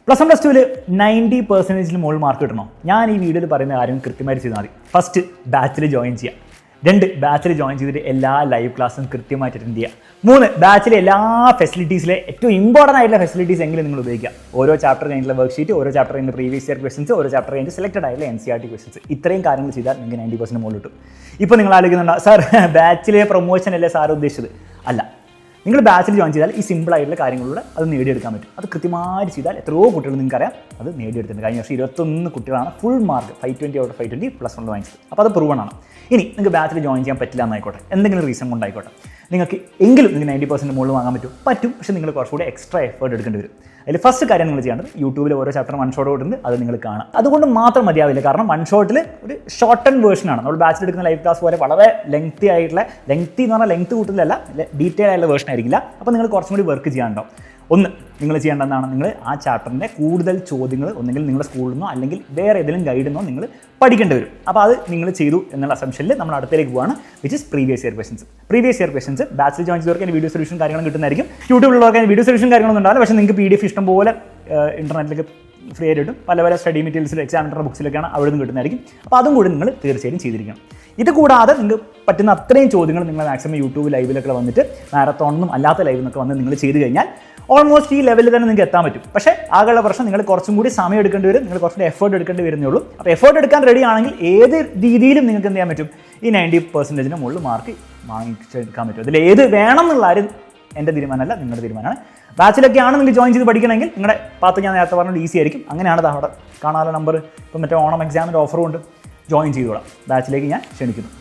+1 + 2 90% മുകളിൽ മാർക്ക് കിട്ടണോ? ഞാൻ ഈ വീഡിയോയിൽ പറയുന്ന കാര്യം കൃത്യമായിട്ട് ചെയ്താൽ മതി. ഫസ്റ്റ്, ബാച്ചിൽ ജോയിൻ ചെയ്യുക. 2, ബാച്ചിൽ ജോയിൻ ചെയ്തിട്ട് എല്ലാ ലൈവ് ക്ലാസ്സും കൃത്യമായിട്ട് അറ്റൻഡ് ചെയ്യുക. 3, ബാച്ചിലെ എല്ലാ ഫെസിലിറ്റീസിലെ ഏറ്റവും ഇമ്പോർട്ടൻ്റ് ആയിട്ടുള്ള ഫെസിലിറ്റീസ് എങ്കിലും നിങ്ങൾ ഉപയോഗിക്കുക. ഓരോ ചാപ്റ്റർ കഴിഞ്ഞിട്ടുള്ള വർക്ക്ഷീറ്റ്, ഓരോ ചാപ്റ്റർ കഴിഞ്ഞ പ്രീവിയസ് ഇയർ ക്വസ്റ്റൻസ്, ഓരോ ചാപ്റ്റർ കഴിഞ്ഞ് സെലക്റ്റഡ് ആയിട്ടുള്ള NCERT ക്വസ്റ്റൻസ്. ഇത്രയും കാര്യങ്ങൾ ചെയ്താൽ നിങ്ങൾക്ക് 90% മുകളിൽ കിട്ടും. ഇപ്പോൾ നിങ്ങൾ ആലോചിക്കുന്നുണ്ടോ, സാർ ബാച്ചിലെ പ്രൊമോഷൻ അല്ലേ സാർ ഉദ്ദേശിച്ചത്? അല്ല, നിങ്ങൾ ബാച്ചിൽ ജോയിൻ ചെയ്താൽ ഈ സിമ്പിളായിട്ടുള്ള കാര്യങ്ങളിലൂടെ അത് നേടിയെടുക്കാൻ പറ്റും. അത് കൃത്യമായിട്ട് ചെയ്താൽ എത്രയോ കുട്ടികൾ നിങ്ങൾക്കറിയാം അത് നേടിയെടുത്തിട്ടുണ്ട്. കഴിഞ്ഞ വർഷം 21 കുട്ടികളാണ് ഫുൾ മാർക്ക് 520/520 +1 വാങ്ങിച്ചത്. അപ്പോൾ അത് പ്രൂവണാണ്. ഇനി നിങ്ങൾക്ക് ബാച്ചിൽ ജോയിൻ ചെയ്യാൻ പറ്റില്ല എന്നായിക്കോട്ടെ, എന്തെങ്കിലും റീസൺ കൊണ്ടായിക്കോട്ടെ, നിങ്ങൾക്ക് എങ്കിലും നിങ്ങൾക്ക് 90% മുകളിൽ വാങ്ങാൻ പറ്റും. പക്ഷേ നിങ്ങൾ കുറച്ചുകൂടി എക്സ്ട്രാ എഫേർട്ട് എടുക്കേണ്ടി വരും. അതിൽ ഫസ്റ്റ് കാര്യം നിങ്ങൾ ചെയ്യേണ്ടത് യൂട്യൂബിൽ ഓരോ ചാപ്റ്റർ 1 ഷോട്ട് ഉണ്ട്, അത് നിങ്ങൾ കാണാം. അതുകൊണ്ട് മാത്രം മതിയാവില്ല, കാരണം 1 ഷോട്ടിൽ ഒരു ഷോർട്ടൺ വേർഷനാണ്. നമ്മൾ ബാച്ചിൽ എടുക്കുന്ന ലൈവ് ക്ലാസ് പോലെ വളരെ ലെങ്തി എന്ന് പറഞ്ഞാൽ ലെങ്ത് കൂട്ടുന്നതല്ല, ഡീറ്റെയിൽ ആയിട്ടുള്ള വേർഷൻ ആയിരിക്കില്ല. അപ്പോൾ നിങ്ങൾ കുറച്ചും കൂടി വർക്ക് ചെയ്യാനുണ്ടാവും. ഒന്ന്, നിങ്ങൾ ചെയ്യേണ്ടതാണ്, നിങ്ങൾ ആ ചാപ്റ്ററിൻ്റെ കൂടുതൽ ചോദ്യങ്ങൾ ഒന്നെങ്കിൽ നിങ്ങളുടെ സ്കൂളിൽ നിന്നോ അല്ലെങ്കിൽ വേറെ ഏതെങ്കിലും ഗൈഡിൽ നിന്നോ നിങ്ങൾ പഠിക്കേണ്ടി വരും. അപ്പോൾ അത് നിങ്ങൾ ചെയ്തു എന്നുള്ള അസംഷനിൽ നമ്മൾ അടുത്തേക്ക് പോവുകയാണ്, which is previous year questions. ബാച്ചിൽ ജോയിൻ ചെയ്തവർക്ക് അതിൻ്റെ വീഡിയോ സൊല്യൂഷൻ കാര്യങ്ങളും കിട്ടുന്നതായിരിക്കും. യൂട്യൂബിലുള്ളവർക്ക് അതിന് വീഡിയോ സൊല്യൂഷൻ കാര്യങ്ങളൊന്നും ഉണ്ടാവില്ല, പക്ഷേ നിങ്ങൾക്ക് PDF ഇഷ്ടം പോലെ ഇൻ്റർനെറ്റിലേക്ക് ഫ്രീ ആയിട്ട് കിട്ടും. പല സ്റ്റഡി മെറ്റീരിയൽസിൽ എക്സാമിനറുടെ ബുക്സിലൊക്കെയാണ് അവിടെ നിന്ന് കിട്ടുന്നതായിരിക്കും. അപ്പോൾ അതും കൂടി നിങ്ങൾ തീർച്ചയായും ചെയ്തിരിക്കണം. ഇത് കൂടാതെ നിങ്ങൾക്ക് പറ്റുന്ന അത്രയും ചോദ്യങ്ങൾ നിങ്ങൾ മാക്സിമം യൂട്യൂബ് ലൈവിലൊക്കെ വന്നിട്ട് മാരത്തോണൊന്നും അല്ലാത്ത ലൈവിൽ നിന്നൊക്കെ വന്ന് നിങ്ങൾ ചെയ്ത് കഴിഞ്ഞാൽ ഓൾമോസ്റ്റ് ഈ ലെവലിൽ തന്നെ നിങ്ങൾക്ക് എത്താൻ പറ്റും. പക്ഷേ ആകെയുള്ള പ്രശ്നം നിങ്ങൾ കുറച്ചും കൂടി സമയം എടുക്കേണ്ടി വരും, നിങ്ങൾ കുറച്ചുകൂടി എഫേർട്ട് എടുക്കേണ്ടി വരുന്നേ ഉള്ളൂ. അപ്പോൾ എഫേർട്ട് എടുക്കാൻ റെഡി ആണെങ്കിൽ ഏത് രീതിയിലും നിങ്ങൾക്ക് എന്ത് ചെയ്യാൻ പറ്റും, ഈ 90% മുകളിൽ മാർക്ക് വാങ്ങിച്ചെടുക്കാൻ പറ്റും. അതിൽ ഏത് വേണം എന്നുള്ള ആരും എൻ്റെ തീരുമാനമല്ല, നിങ്ങളുടെ തീരുമാനമാണ്. ബാച്ചിലൊക്കെ ആണ് നിങ്ങൾ ജോയിൻ ചെയ്ത് പഠിക്കണമെങ്കിൽ നിങ്ങളുടെ പാത്ത് ഞാൻ നേരത്തെ പറഞ്ഞത് ഈസി ആയിരിക്കും. അങ്ങനെയാണ് അവിടെ കാണാനുള്ള നമ്പർ. ഇപ്പം മറ്റേ ഓണം എക്സാമിൻ്റെ ഓഫറും ഉണ്ട്, ജോയിൻ ചെയ്തോളാം. ബാച്ചിലേക്ക് ഞാൻ ക്ഷണിക്കുന്നു.